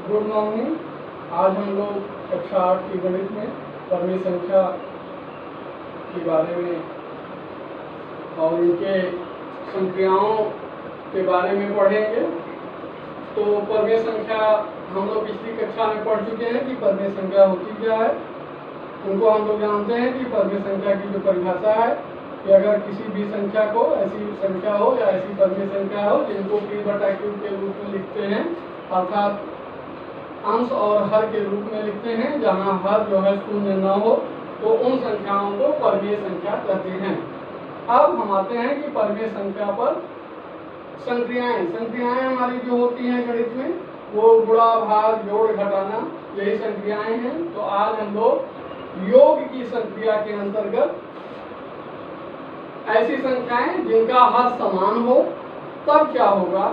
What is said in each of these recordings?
Good morning. आज हम लोग कक्षा 8 की गणित में परमेय संख्या के बारे में और इनके संक्रियाओं के बारे में पढ़ेंगे। तो परमेय संख्या हम लोग पिछली कक्षा में पढ़ चुके हैं कि परमेय संख्या होती क्या है। उनको हम लोग जानते हैं कि परमेय संख्या की जो परिभाषा है कि अगर किसी भी संख्या को ऐसी संख्या हो या ऐसी परमेय संख्या हो जिनको p/q के रूप में लिखते हैं, अर्थात अंश और हर के रूप में लिखते हैं, जहां हर जो है शून्य न हो, तो उन संख्याओं को परमेय संख्या कहते हैं। अब हम आते हैं कि परमेय संख्या पर संक्रियाएं हमारी जो होती हैं गणित में, वो गुणा भाग जोड़ घटाना, यही संक्रियाएं हैं। तो आज हम लोग योग की संक्रिया के अंतर्गत ऐसी संख्याएं जिनका हर समान हो तब क्या होगा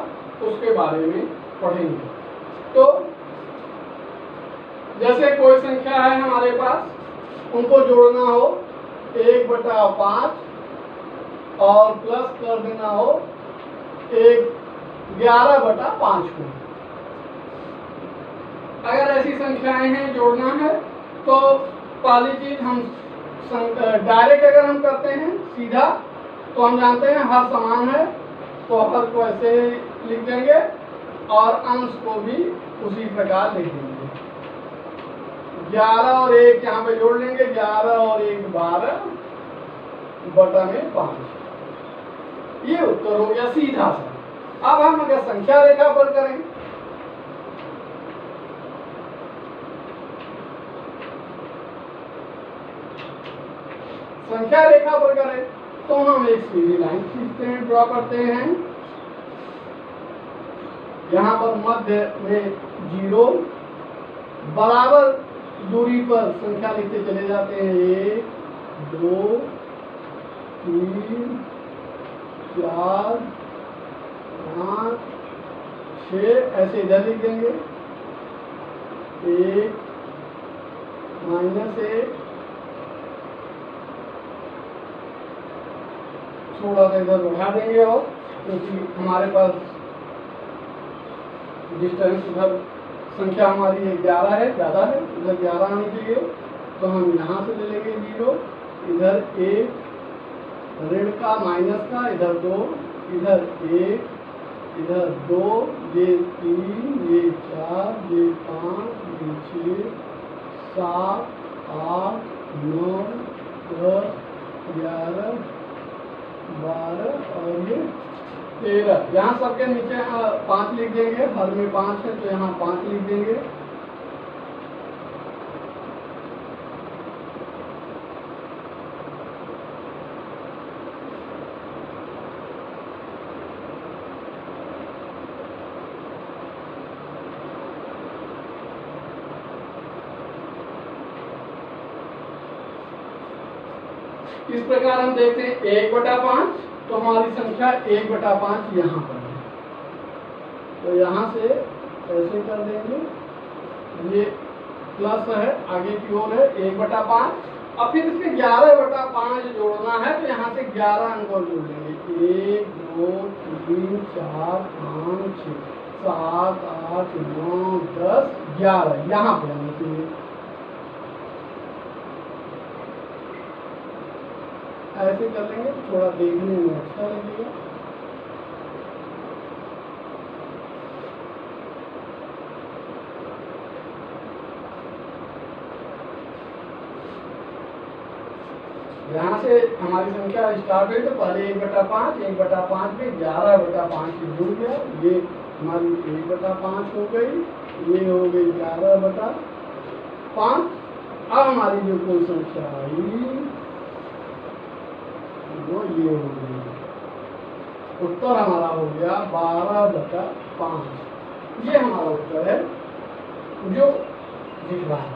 उसके बारे में पढ़ेंगे। तो जैसे कोई संख्या है हमारे पास, उनको जोड़ना हो 1/5 और प्लस कर देना हो 11/5 को। अगर ऐसी संख्याएं हैं जोड़ना है तो पहली चीज हम डायरेक्ट अगर हम करते हैं सीधा, तो हम जानते हैं हर समान है, तो हर को ऐसे लिख देंगे और अंश को भी उसी प्रकार लिख देंगे। 11 और 1 यहाँ पे जोड़ लेंगे, 11 और 1 12/5। ये उत्तर हो गया सीधा सा। अब हम अगर संख्या रेखा पर करें, संख्या रेखा पर करें तो हम एक सीधी लाइन खींचते हैं, ड्रॉ करते हैं। यहाँ पर मध्य में 0, बराबर दूरी पर संख्या लिखते चले जाते हैं। 1 2 3 4 5 6, ऐसे इधर लिख देंगे। 1 -1 थोड़ा सा इधर बढ़ा देंगे, और क्योंकि हमारे पास डिस्टेंस उधर संख्या हमारी 11 है, ज़्यादा है, इधर 11 आनी चाहिए, तो हम यहाँ से ले लेंगे 0, इधर 1 ऋण का माइनस का, इधर 2, इधर 1, इधर 2, ये 3, ये 4, ये 5, ये 6, 7 8 9 10 11 12 और ये 13। यहाँ सबके नीचे 5 लिख देंगे, हर में 5 है तो यहाँ 5 लिख देंगे। इस प्रकार हम देखते हैं 1/5, तो हमारी संख्या 1/5 यहाँ पर है, तो यहाँ से ऐसे कर देंगे। ये प्लस है, आगे की ओर है 1/5। अब फिर इसके 11/5 जोड़ना है, तो यहाँ से 11 अंक और जोड़ देंगे। 1 2 3 4 5 6 7 8 9 10 11 यहाँ पे आना चाहिए। ऐसे कर लेंगे तो थोड़ा देखने में अच्छा लगेगा। यहाँ से हमारी संख्या स्टार्ट हुई, तो पहले 1/5 पे 11/5 जुड़ गया, ये हमारी 1/5 हो गई, ये हो गई 11/5। अब हमारी जो कुल संख्या आई वो ये हो गई, उत्तर हमारा हो गया 12/5। ये हमारा उत्तर है जो दिख रहा है।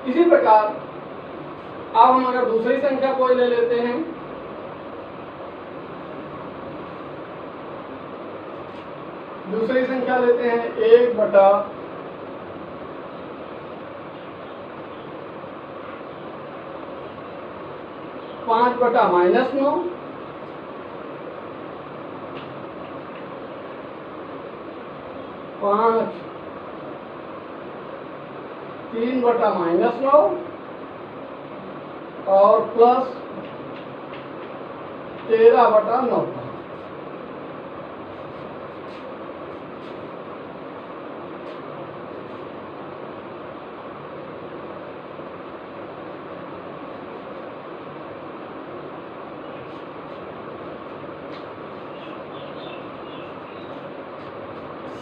इसी प्रकार अब हम अगर दूसरी संख्या कोई ले लेते हैं, दूसरी संख्या लेते हैं 1/5 -9, 5 3/-9 और प्लस 13/9।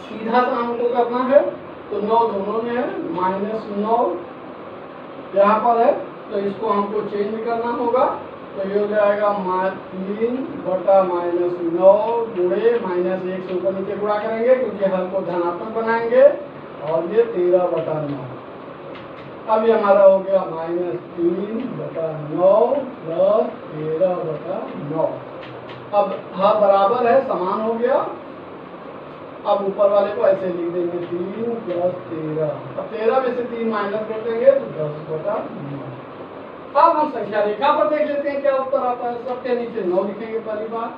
सीधा सा हमको करना है तो 9 दोनों में है, -9 यहाँ पर है, तो इसको हमको चेंज करना होगा। तो ये हो जाएगा 3/-9 गुणे -1 से ऊपर नीचे गुणा करेंगे क्योंकि हल को धनात्मक बनाएंगे, और ये 13/9। अब ये हमारा हो गया -3/9 प्लस 13/9। अब हर बराबर है, समान हो गया। अब ऊपर वाले को ऐसे लिख देंगे 3 + 13। अब 13 में से 3 माइनस कर देंगे तो 10/9। अब हम संख्या रेखा पर देख लेते हैं क्या उत्तर आता है। सबके नीचे 9 लिखेंगे पहली बार,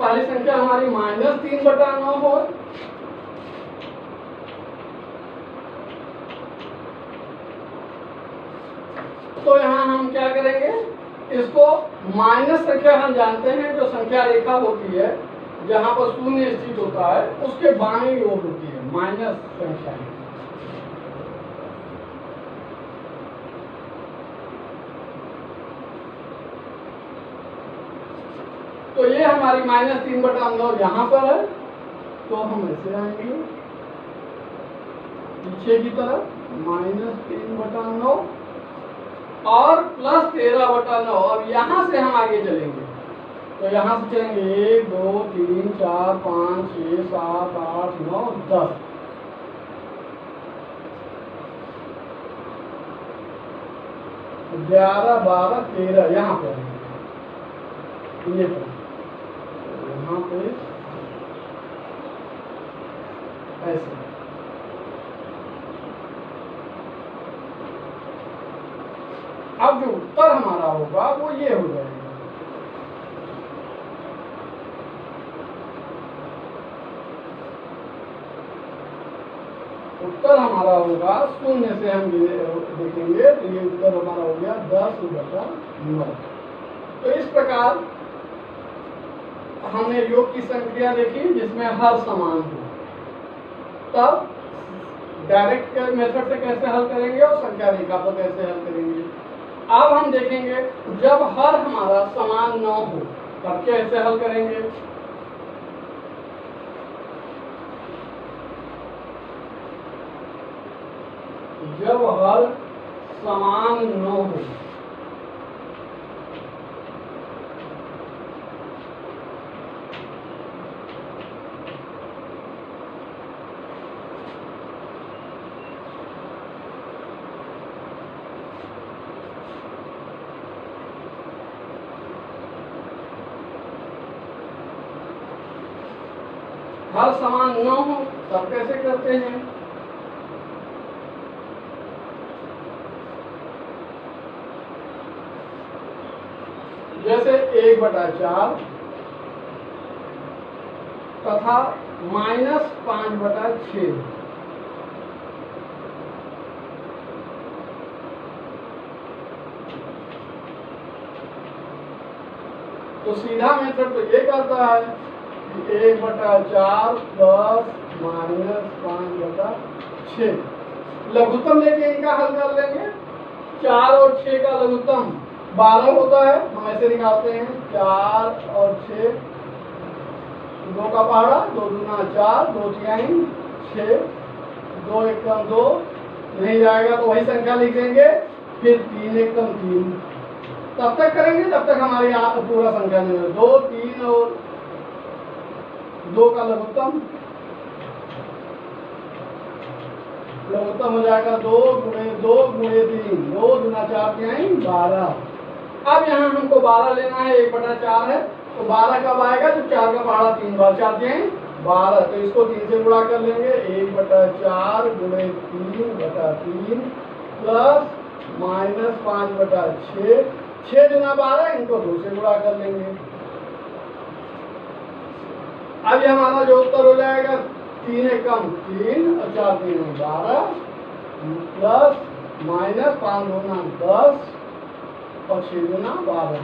पहली संख्या हमारी -3/9 हो, तो यहाँ हम क्या करेंगे, इसको माइनस संख्या हम जानते हैं जो संख्या रेखा होती है जहाँ पर शून्य स्थित होता है उसके बाईं ओर होती है माइनस संख्या। तो ये हमारी -3/9 यहाँ पर है, तो हम ऐसे आएंगे पीछे की तरफ -3/9 और प्लस 13/9। अब यहाँ से हम आगे चलेंगे, तो यहाँ से चलेंगे 1 2 3 4 5 6 7 8 9 10। तो 11 12 13 यहाँ पे ये पर यहाँ पे ऐसे। अब जो उत्तर हमारा होगा वो ये हो जाएगा, उत्तर हमारा होगा शून्य से हम देखेंगे तो ये उत्तर हमारा हो गया 10/9। तो इस प्रकार हमने योग की संख्या देखी जिसमें हर समान हो। तब डायरेक्ट मेथड से कैसे हल करेंगे और संख्या रेखा पर कैसे हल करेंगे। अब हम देखेंगे जब हर हमारा समान न हो तब कैसे हल करेंगे। जब हर समान न हो हर समान न हो तब कैसे करते हैं। जैसे 1/4 तथा -5/6। तो सीधा मेथड तो ये करता है 1/4 प्लस -5/6। लघुत्तम लेके इनका हल कर लेंगे। 4 और 6 का लघुत्तम 12 होता है, हम ऐसे निकालते हैं 4 और 6, 2 का पहाड़ा 2 दूना 4, 2 तिहाई 6, 2 एकम 2 नहीं जाएगा तो वही संख्या लिख देंगे, फिर 3 एकम 3 तब तक करेंगे जब तक हमारे यहाँ पूरा संख्या नहीं हो। 2 3 और 2 का लघुत्तम हो जाएगा 2 गुणे 3, 2 दूना 4 तिहाई 12। अब यहाँ हमको 12 लेना है, 1/4 है, तो 12 कब आएगा जब 4 का पहाड़ा 3 बार 4 तिहाई 12, तो इसको 3 से गुणा कर लेंगे, 1/4 गुणे 3/3 प्लस -5/6, 6 दूना 12, इनको 2 से गुणा कर लेंगे। अब ये हमारा जो उत्तर हो जाएगा 3 एकम 3 और 4 3 12 प्लस -5 दूना 10 और 6 दूना 12।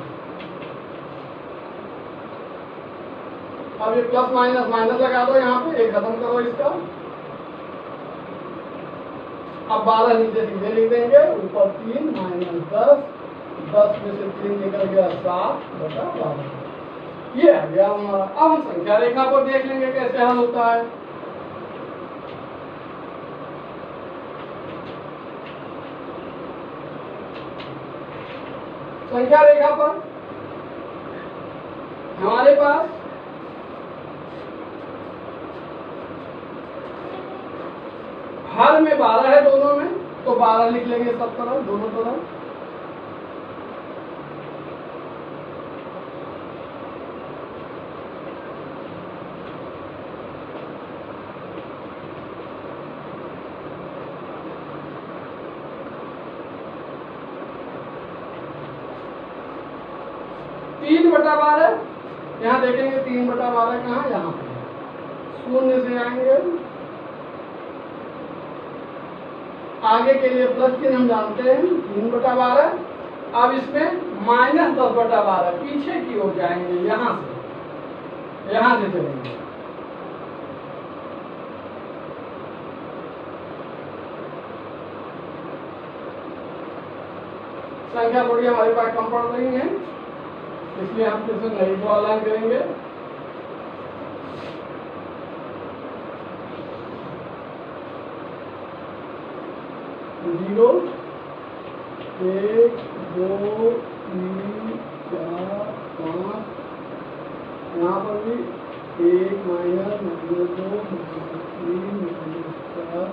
अब ये प्लस माइनस माइनस लगा दो यहाँ पे, एक खत्म करो इसका। अब 12 नीचे सीधे लिख देंगे, ऊपर 3 -10, 10 में से 3 निकल गया 7/12। ये आ गया हमारा। अब हम संख्या रेखा पर देख लेंगे कैसे हल होता है। संख्या रेखा पर हमारे पास हर में 12 है दोनों में, तो 12 लिख लेंगे सब तरफ, दोनों तरफ। तीन बटा 12, यहाँ देखेंगे 3/12 कहाँ, यहाँ पे 0 से आएंगे, आगे के लिए प्लस चिन्ह हम जानते हैं, 3/12। अब इसमें -10/12 पीछे की ओर जाएंगे, यहाँ से चलेंगे। संख्या थोड़ी हमारे पास कम पड़ रही है, इसलिए हम इसे नहीं को अलाइन करेंगे। जीरो 1 2 3 4 5, यहाँ पर भी 1 -2 -3 -4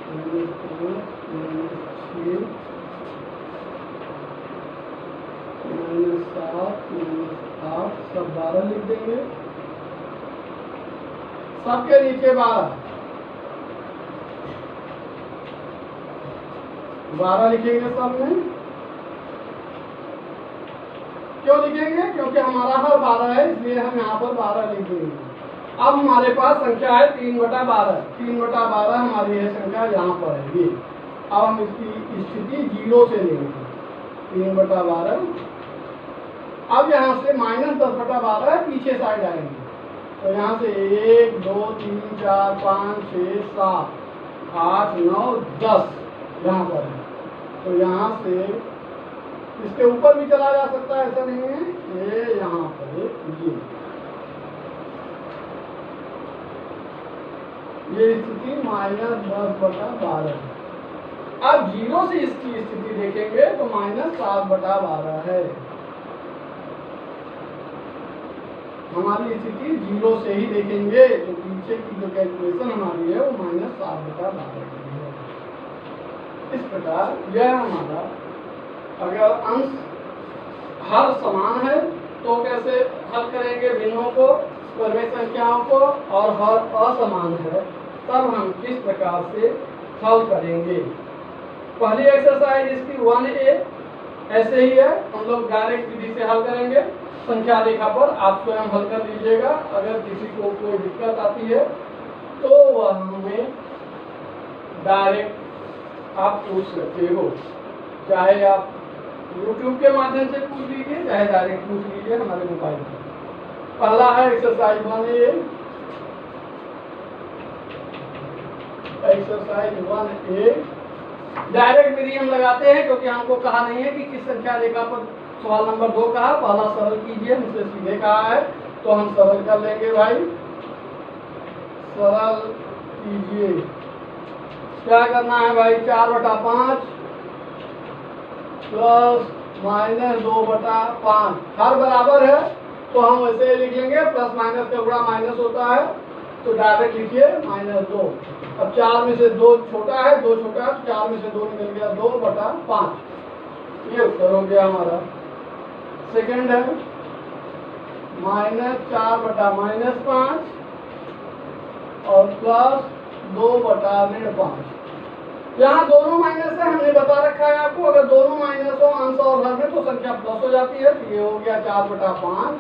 -5 -6 -7 -8, सब 12 लिख देंगे। सबके नीचे 12 लिखेंगे सब में। क्यों लिखेंगे? क्योंकि हमारा हर 12 है, इसलिए हम यहाँ पर 12 लिख देंगे। अब हमारे पास संख्या है 3/12। 3/12 हमारी है संख्या, यहाँ पर है ये। अब हम इसकी स्थिति 0 से लेंगे, 3/12। अब यहाँ से -10/12 पीछे साइड आएंगे, तो यहाँ से 1 2 3 4 5 6 7 8 9 10 यहाँ पर है। तो यहाँ से इसके ऊपर भी चला जा सकता है, ऐसा नहीं है। ये यहाँ पर ये स्थिति -10/12 है। अब 0 से इसकी स्थिति देखेंगे तो -7/12 है। हमारी स्थिति 0 से ही देखेंगे, तो पीछे की जो कैलकुलेशन हमारी है वो -7/12 की है। इस प्रकार यह हमारा, अगर अंश हर समान है तो कैसे हल करेंगे भिन्नों को, वर्ग संख्याओं को, और हर असमान है तब हम किस प्रकार से हल करेंगे। पहली एक्सरसाइज इसकी 1A ऐसे ही है, हम लोग डायरेक्ट विधि से हल करेंगे। संख्या रेखा पर आप स्वयं हल कर लीजिएगा। अगर किसी को कोई दिक्कत आती है तो वह हमें डायरेक्ट आप पूछ सकते हो, चाहे आप YouTube के माध्यम से पूछ लीजिए, चाहे डायरेक्ट पूछ लीजिए हमारे मोबाइल पर। पहला है exercise 1A। Exercise 1A direct विधि हम लगाते हैं, क्योंकि हमको कहा नहीं है कि किस संख्या रेखा पर। सवाल नंबर 2 कहा पहला सरल कीजिए, हमसे सीधे कहा है तो हम सरल कर लेंगे भाई। सरल कीजिए, क्या करना है भाई, 4/5 प्लस -2/5। हर बराबर है तो हम वैसे लिख लेंगे, प्लस माइनस का गुणा माइनस होता है, तो डायरेक्ट लिखिए -2। अब 4 में से 2 छोटा है, 2 छोटा है, 4 में से 2 निकल गया, 2/5। ये उत्तर हो गया हमारा। सेकंड है -4/-5 और प्लस 2/-5। यहाँ दोनों माइनस है, हमने बता रखा है आपको, अगर दोनों माइनस हो अंश और हर में तो संख्या प्लस हो जाती है, तो ये हो गया 4/5।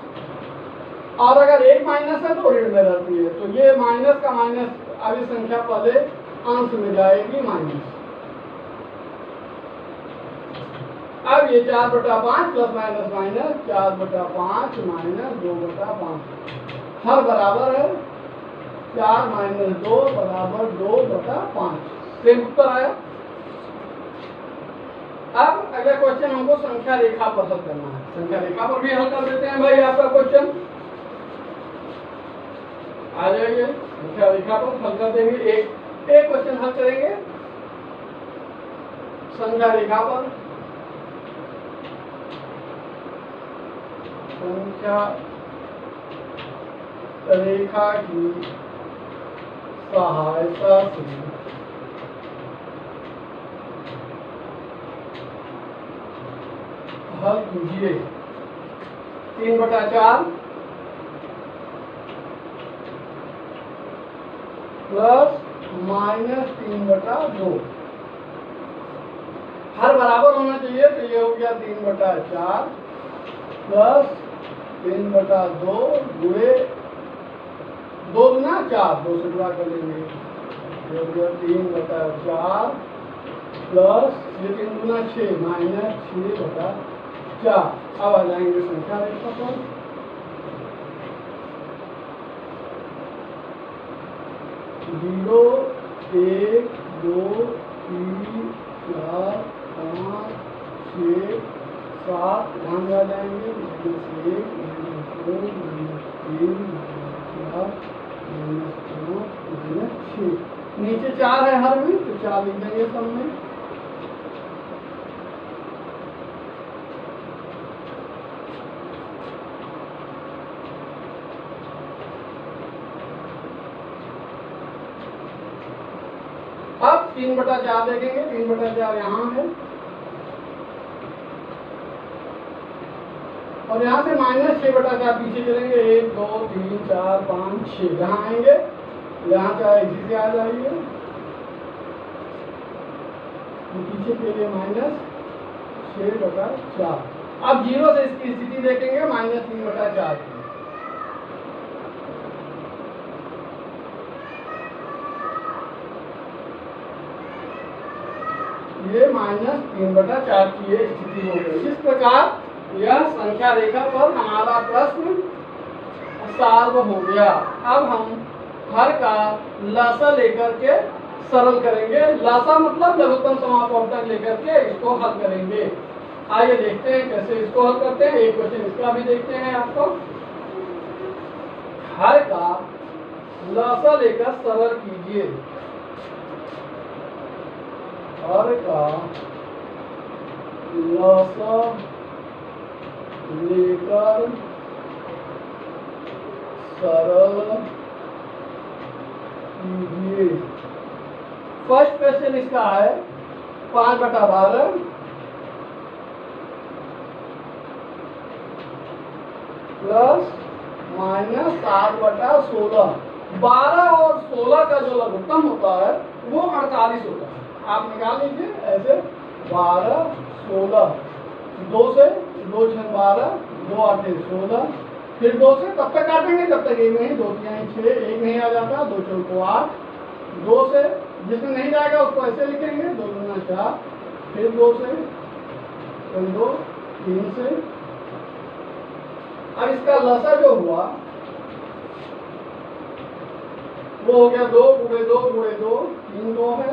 और अगर एक माइनस है तो ऋण में रहती है, तो ये माइनस का माइनस, अभी संख्या पहले अंश में जाएगी माइनस। अब ये 4/5 प्लस माइनस माइनस 4/5 माइनस 2/5, हर बराबर है 4 माइनस 2 बराबर 2/5। सेम उत्तर आया। अब अगला क्वेश्चन हमको संख्या रेखा पर हल करना है। संख्या रेखा पर भी हल कर देते हैं भाई आपका क्वेश्चन। आ जाइए, संख्या रेखा पर हल कर देंगे। एक क्वेश्चन हल करेंगे संख्या रेखा पर। संख्या रेखा की सहायता से हल कीजिए। 3/4 प्लस माइनस 3/2, हर बराबर होना चाहिए, तो ये हो गया 3/4 प्लस 3/2 गुणे 2 गुना 4, 2 से गुणा कर लेंगे, ये हो गया 3/4 प्लस ये 3 गुना 6 माइनस 6/4। अब आ जाएंगे संख्या रेखा पर। जीरो 1 2 3 4 5 6 7, ध्यान में आ जाएंगे, -1 -2 -3 -4 -5 -6, नीचे 4 है हर में, तो 4 लिख देंगे सब में। अब 3/4 देखेंगे, 3/4 यहाँ है और यहाँ से माइनस 6/4 पीछे चलेंगे, 1 2 3 4 5 6, यहाँ आएंगे, यहाँ चाहे इसी से आ जाइए, पीछे के लिए माइनस 6/4। अब 0 से इसकी स्थिति देखेंगे, -3/4 की। ये -3/4 की ये स्थिति हो गई। इस प्रकार यह संख्या रेखा पर हमारा प्रश्न सॉल्व हो गया। अब हम हर का लसा लेकर के सरल करेंगे। लसा मतलब लघुत्तम समापवर्तक लेकर के इसको हल करेंगे। आइए देखते हैं कैसे इसको हल करते हैं। एक क्वेश्चन इसका भी देखते हैं आपको। हर का लसा लेकर सरल कीजिए। हर का लसा लेकर सरल कीजिए। फर्स्ट क्वेश्चन इसका है 5/12 प्लस -7/16। 12 और 16 का जो लघुत्तम होता है वो 48 होता है। आप निकाल लीजिए ऐसे 12 16, 2 से 2 6 12, 2 8 16, फिर 2 से तब तक काटेंगे जब तक एक नहीं, 2 3 6, एक नहीं आ जाता, 2 4 8, 2 से जिसमें नहीं जाएगा उसको ऐसे लिखेंगे 2 गुना 4, फिर 2 से, फिर 2 3 से। अब इसका लसा जो हुआ वो हो गया 2 गुणे 2 गुणे 2, 3 2 है,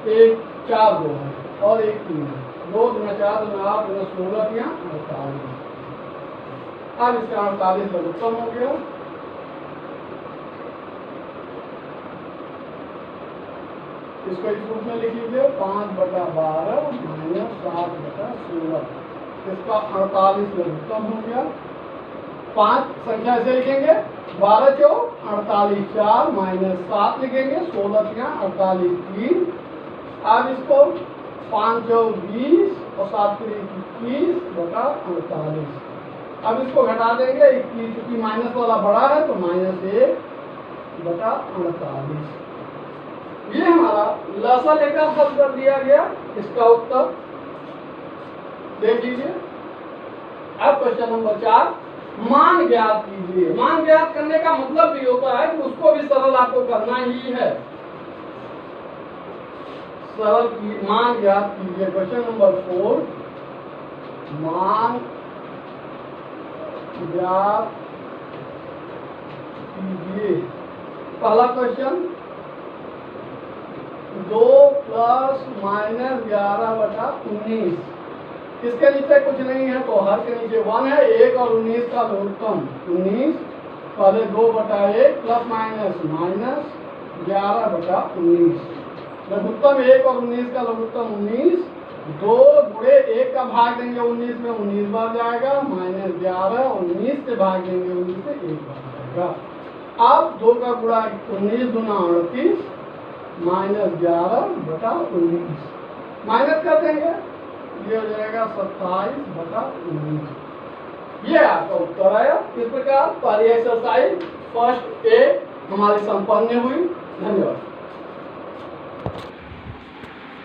1 4 2 है और 1 3 है। 2 गुना 4 गुना 8 गुना 16 दिया 48। अब इसका 48 लघुत्तम हो गया। इसको इस रूप में लिख लीजिए 5/12 - 7/16। इसका 48 लघुत्तम हो गया। 5 संख्या ऐसे लिखेंगे 12 चौक 48 4 -7 लिखेंगे 16 48 3। अब इसको 5 चौक 20 और 7 21/48। अब इसको घटा देंगे, चूंकि माइनस वाला बड़ा है तो -1 बटा 48। ये हमारा लसा लेकर हल कर दिया गया। इसका उत्तर देख लीजिए। अब क्वेश्चन नंबर 4, मान ज्ञात कीजिए। मान ज्ञात करने का मतलब भी होता है कि उसको भी सरल आपको करना ही है। सरल की मान ज्ञात कीजिए। क्वेश्चन नंबर 4, मान ज्ञात कीजिए। पहला क्वेश्चन 2 प्लस माइनस 11 बटा 19। इसके नीचे कुछ नहीं है तो हर के नीचे 1 है। 1 और 19 का लघुत्तम 19, पहले 2 बटा 1 प्लस माइनस माइनस 11 बटा 19। लघुत्तम 1 और 19 का लघुत्तम 19। 2 गुणे 1 का भाग देंगे 19 में, 19 बार जाएगा, माइनस 11, 19 से भाग देंगे 19 से 1 बार जाएगा। अब 2 का गुणा 19 दूना 38, माइनस 11 बटा 19 माइनस कर देंगे, ये हो जाएगा 27 बटा 19। ये आपका उत्तर आया। इस प्रकार पहली एक्सरसाइज फर्स्ट ए हमारी संपन्न हुई। धन्यवाद।